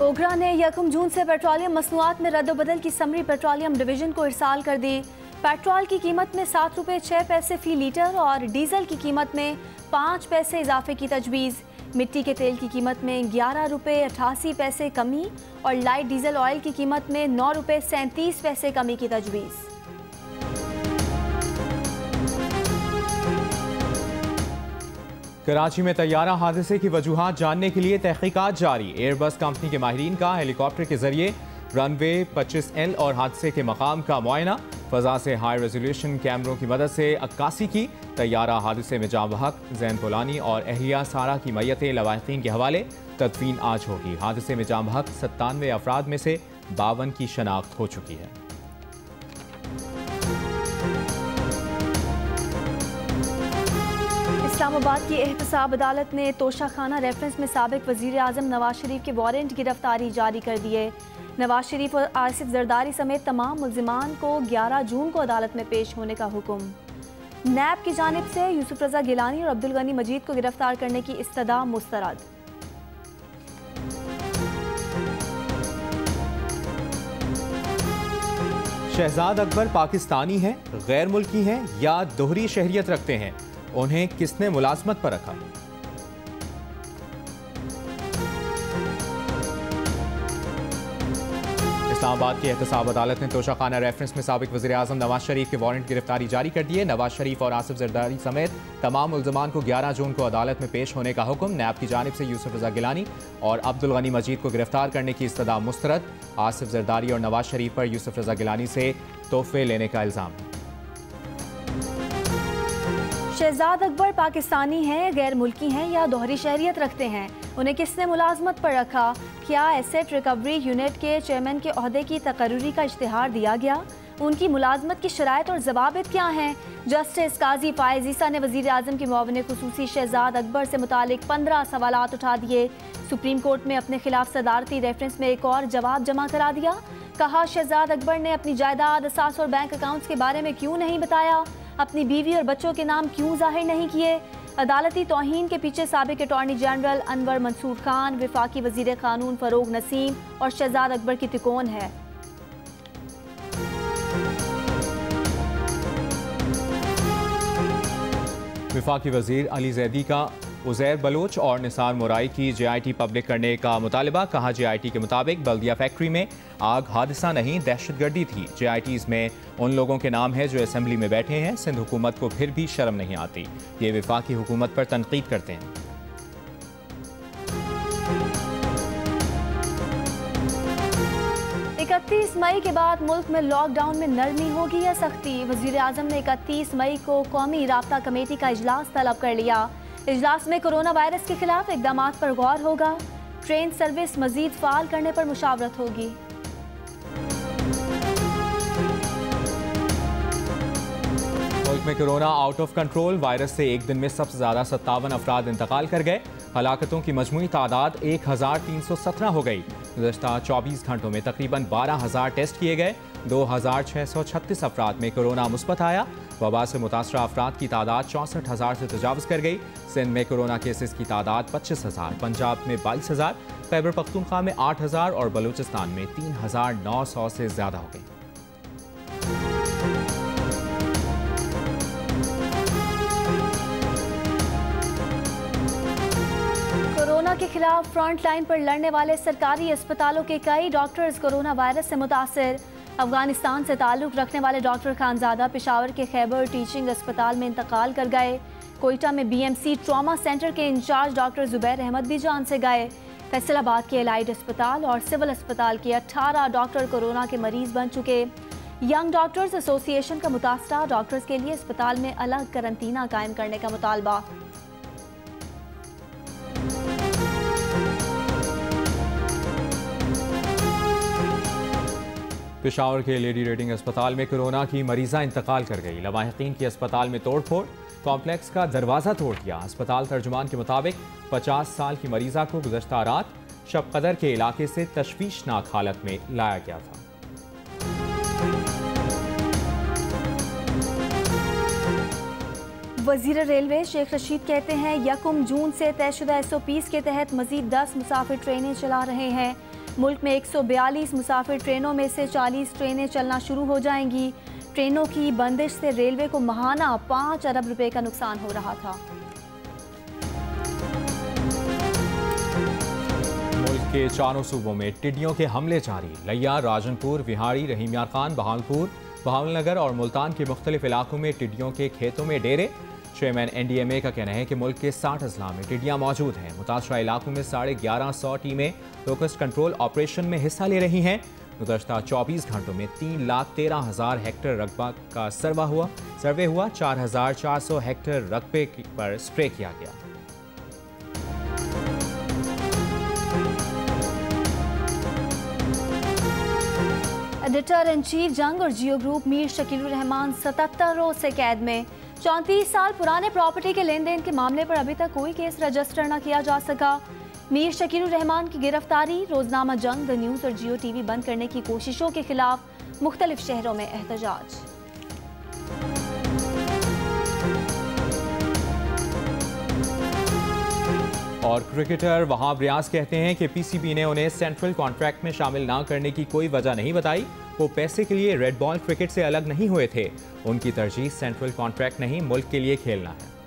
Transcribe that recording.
डोगरा ने 1 जून से पेट्रोलियम मसनूआत में रद्दबदल की समरी पेट्रोलियम डिवीजन को इरसाल कर दी। पेट्रोल की कीमत में 7 रुपये 6 पैसे फी लीटर और डीजल की कीमत में 5 पैसे इजाफे की तजवीज़। मिट्टी के तेल की कीमत में 11 रुपये 88 पैसे कमी और लाइट डीजल ऑयल की कीमत में 9 रुपये 37 पैसे कमी की तजवीज़। कराची में तैयारा हादसे की वजूहात जानने के लिए तहकीकात जारी। एयरबस कंपनी के माहिरीन का हेलीकॉप्टर के जरिए रनवे 25L और हादसे के मकाम का मुआयना। फजा से हाई रेजोल्यूशन कैमरों की मदद से अक्कासी की। तैयारा हादसे में जाँ बहक जैन पोलानी और अहलिया सारा की मैयतें लवाहिकीन के हवाले। तदफीन आज होगी। हादसे में जाँ बहक 97 अफराद में से 52 की शनाख्त हो चुकी है। इस्लामाबाद की एहतसाब अदालत ने तोशाखाना रेफरेंस में साबिक वज़ीर आज़म नवाज शरीफ के वारंट गिरफ्तारी जारी कर दिए। नवाज शरीफ और आसिफ जरदारी समेत तमाम मुल्ज़िमान को 11 जून को अदालत में पेश होने का हुक्म। नैब की जानिब से यूसुफ रज़ा गिलानी और अब्दुल गनी मजीद को गिरफ्तार करने की इस्तदा मुस्तरद। शहजाद अकबर पाकिस्तानी हैं, गैर मुल्की हैं या दोहरी शहरियत रखते हैं? उन्हें किसने मुलाजमत पर रखा? इस्लामाबाद की एहतसाब अदालत ने तोशाखाना रेफरेंस में साबिक वज़ीर आज़म नवाज शरीफ के वारंट गिरफ्तारी जारी कर दिए। नवाज शरीफ और आसिफ जरदारी समेत तमाम मुल्ज़िमान को 11 जून को अदालत में पेश होने का हुक्म। नैब की जानिब से यूसुफ रज़ा गिलानी और अब्दुल गनी मजीद को गिरफ्तार करने की इस्तदा मुस्तरद। आसिफ जरदारी और नवाज शरीफ पर यूसुफ रज़ा गिलानी से तोहफे लेने का इल्ज़ाम है। शहजाद अकबर पाकिस्तानी हैं, गैर मुल्की हैं या दोहरी शहरियत रखते हैं? उन्हें किसने मुलाजमत पर रखा? क्या एसेट रिकवरी यूनिट के चेयरमैन के ओहदे की तकर्री का इश्तिहार दिया गया? उनकी मुलाजमत की शराइत और जवाबित क्या हैं? जस्टिस काजी फायज ईसा ने वज़ीर आज़म के मुआविन खुसूसी शहजाद अकबर से मुतालिक 15 सवालात उठा दिए। सुप्रीम कोर्ट में अपने खिलाफ सदारती रेफरेंस में एक और जवाब जमा करा दिया। कहा, शहजाद अकबर ने अपनी जायदाद, असास और बैंक अकाउंट्स के बारे में क्यों नहीं बताया? अपनी बीवी और बच्चों के नाम क्यों जाहिर नहीं किए? अदालती तौहीन के पीछे साबिक अटॉर्नी जनरल अनवर मंसूर खान, वफाकी वजीर कानून फरोग नसीम और शहजाद अकबर की तिकोन है। वफाकी वजीर अली जैदी का उज़ैर बलोच और निसार मुराई की JIT पब्लिक करने का मुतालबा। कहा, JIT के मुताबिक बल्दिया फैक्ट्री में आग हादसा नहीं, दहशतगर्दी थी। JITs में उन लोगों के नाम है जो असेंबली में बैठे हैं। सिंध हुकूमत को फिर भी शर्म नहीं आती। ये वफाकी हुकूमत पर तनकीद करते हैं। 31 मई के बाद मुल्क में लॉकडाउन में नरमी होगी या सख्ती? वज़ीर आज़म ने 31 मई को कौमी राब्ता कमेटी का इजलास तलब कर लिया। इजलास में कोरोना वायरस के खिलाफ इक़दामात पर गौर होगा। ट्रेन सर्विस मजीद फ़ाल करने पर मुशावरत होगी। मुल्क में corona out of control. Virus से एक दिन में सबसे ज़्यादा 57 अफराद इंतकाल कर गए। हलाकतों की मजमूई तादाद 1317 हो गई। गुज़श्ता 24 घंटों में तकरीबन 12,000 टेस्ट किए गए। 2,636 अफराद में कोरोना मुस्बत आया। वबा से मुतासरा अफराद की तादाद 64,000 से तजावज़ कर गई। सिंध में कोरोना केसेस की तादाद 25,000, पंजाब में 22,000, खैबर पख्तूनख्वा में 8,000 और बलूचिस्तान में 3,900 से ज़्यादा हो गई। कोरोना के खिलाफ फ्रंट लाइन पर लड़ने वाले सरकारी अस्पतालों के कई डॉक्टर्स कोरोना वायरस से मुतासर। अफगानिस्तान से ताल्लुक़ रखने वाले डॉक्टर खानजादा पेशावर के खैबर टीचिंग अस्पताल में इंतकाल कर गए। कोयटा में BMC ट्रॉमा सेंटर के इंचार्ज डॉक्टर जुबैर अहमद भी जान से गए। फैसलाबाद के एलाइड अस्पताल और सिविल अस्पताल के 18 डॉक्टर कोरोना के मरीज बन चुके। यंग डॉक्टर्स एसोसिएशन का मुतासरा डॉक्टर्स के लिए अस्पताल में अलग करंतना कायम करने का मुतालबा। पेशावर के लेडी रेडिंग अस्पताल में कोरोना की मरीजा इंतकाल कर गई। लवाहिकीन की अस्पताल में तोड़ फोड़, कॉम्प्लेक्स का दरवाज़ा तोड़ दिया। अस्पताल तर्जुमान के मुताबिक 50 साल की मरीजा को गुज़श्ता रात शब कदर के इलाके से तशवीशनाक हालत में लाया गया था। वज़ीर रेलवे शेख रशीद कहते हैं 1 जून से तयशुदा SOPs के तहत मजीद 10 मुसाफिर ट्रेनें चला रहे हैं। मुल्क में 142 मुसाफिर ट्रेनों में से 40 ट्रेनें चलना शुरू हो जाएंगी। ट्रेनों की बंदिश से रेलवे को माहाना 5 अरब रुपए का नुकसान हो रहा था। मुल्क के चारों सूबों में टिड्डियों के हमले जारी। लिया, राजनपुर, विहाड़ी, रहीम यार खान, बहावलपुर, बहावलनगर और मुल्तान के मुख्तलिफ इलाकों में टिड्डियों के खेतों में डेरे। चेयरमैन NDMA का कहना है कि मुल्क के 60 अजला में टिड्डियां मौजूद हैं। मुतासरा इलाकों में 1150 टीमें लोकस्ट कंट्रोल ऑपरेशन में हिस्सा ले रही हैं। गुज़श्ता 24 घंटों में 3,13,000 हेक्टेयर रकबा का सर्वे हुआ। 4,400 हेक्टेयर रकबे पर स्प्रे किया गया। एडिटर इन चीफ जंग और जियो ग्रुप मीर शकीलुर रहमान 77 रोज से कैद में। 34 साल पुराने प्रॉपर्टी के लेन देन के मामले पर अभी तक कोई केस रजिस्टर न किया जा सका। मीर शकीलुर रहमान की गिरफ्तारी, रोजनामा जंग, द न्यूज़ और जियो TV बंद करने की कोशिशों के खिलाफ मुख्तलिफ शहरों में एहतजाज। और क्रिकेटर वहाब रियाज कहते हैं कि PCB ने उन्हें सेंट्रल कॉन्ट्रैक्ट में शामिल ना करने की कोई वजह नहीं बताई। वो पैसे के लिए रेड बॉल क्रिकेट से अलग नहीं हुए थे। उनकी तरजीह सेंट्रल कॉन्ट्रैक्ट नहीं, मुल्क के लिए खेलना है।